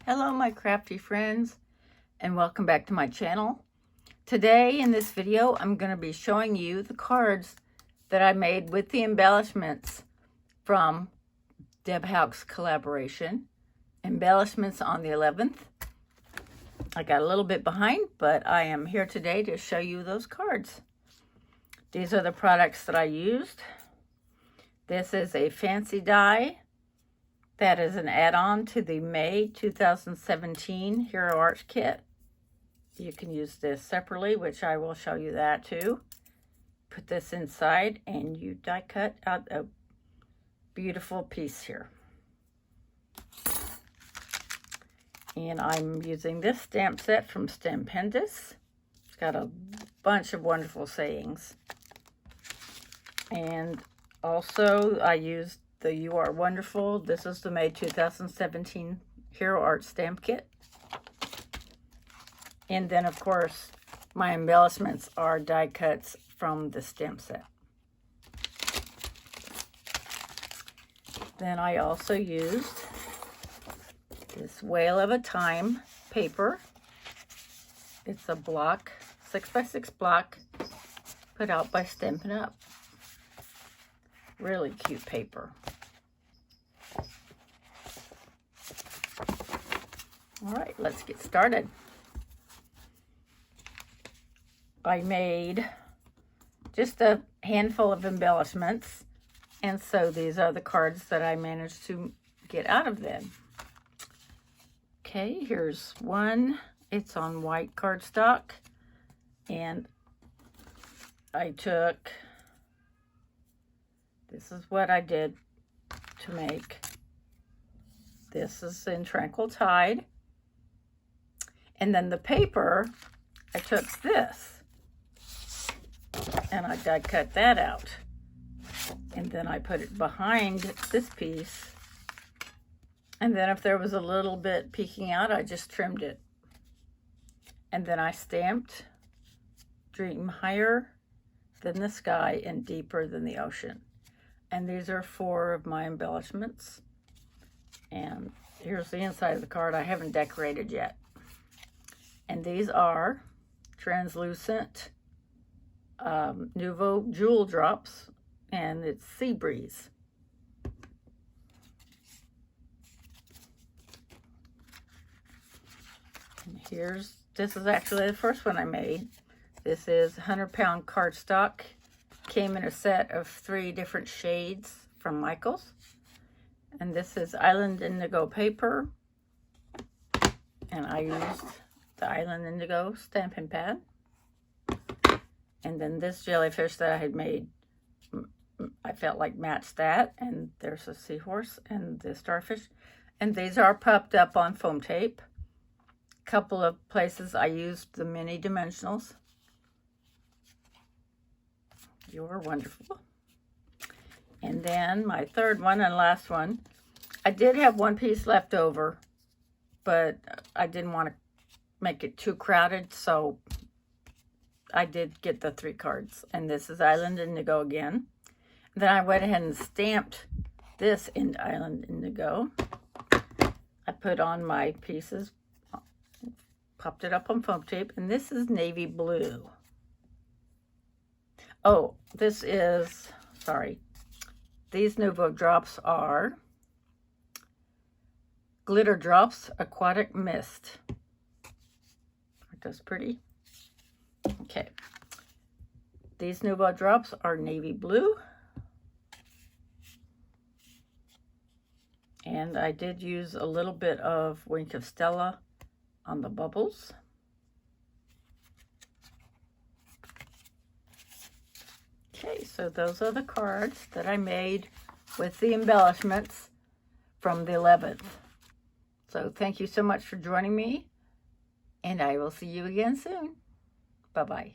Hello my crafty friends, and welcome back to my channel. Today in this video I'm going to be showing you the cards that I made with the embellishments from Deb Houck's collaboration, Embellishments on the 11th. I got a little bit behind, but I am here today to show you those cards. These are the products that I used. This is a fancy die. That is an add-on to the May 2017 Hero Arts Kit. You can use this separately, which I will show you that too. Put this inside and you die cut out a beautiful piece here. And I'm using this stamp set from Stampendous. It's got a bunch of wonderful sayings. And also I used the You Are Wonderful. This is the May 2017 Hero Arts Stamp Kit. And then, of course, my embellishments are die cuts from the stamp set. Then I also used this Whale of a Time paper. It's a block, 6x6 block, put out by Stampin' Up. Really cute paper. All right, let's get started. I made just a handful of embellishments, and so these are the cards that I managed to get out of them. Okay, here's one. It's on white cardstock, and I took, this is what I did to make. This is in Tranquil Tide. And then the paper, I took this and I die cut that out. And then I put it behind this piece. And then if there was a little bit peeking out, I just trimmed it. And then I stamped Dream Higher than the Sky and Deeper than the Ocean. And these are 4 of my embellishments. And here's the inside of the card. I haven't decorated yet. And these are translucent Nouveau Jewel Drops, and it's Sea Breeze. And this is actually the first one I made. This is 100-pound cardstock. Came in a set of 3 different shades from Michaels. And this is Island Indigo paper. And I used the Island Indigo stamping pad. And then this jellyfish that I had made, I felt like matched that. And there's a seahorse and the starfish. And these are popped up on foam tape. A couple of places I used the mini dimensionals. You're wonderful. And then my third one and last one, I did have one piece left over, but I didn't want to make it too crowded, so I did get the 3 cards. And this is Island Indigo again. Then I went ahead and stamped this in Island Indigo. I put on my pieces, popped it up on foam tape, and this is Navy Blue. Oh, this is, sorry, these Nouveau Drops are Glitter Drops Aquatic Mist. Aren't those pretty? Okay. These Nouveau Drops are Navy Blue. And I did use a little bit of Wink of Stella on the bubbles. Okay, so those are the cards that I made with the embellishments from the 11th. So thank you so much for joining me, and I will see you again soon. Bye-bye.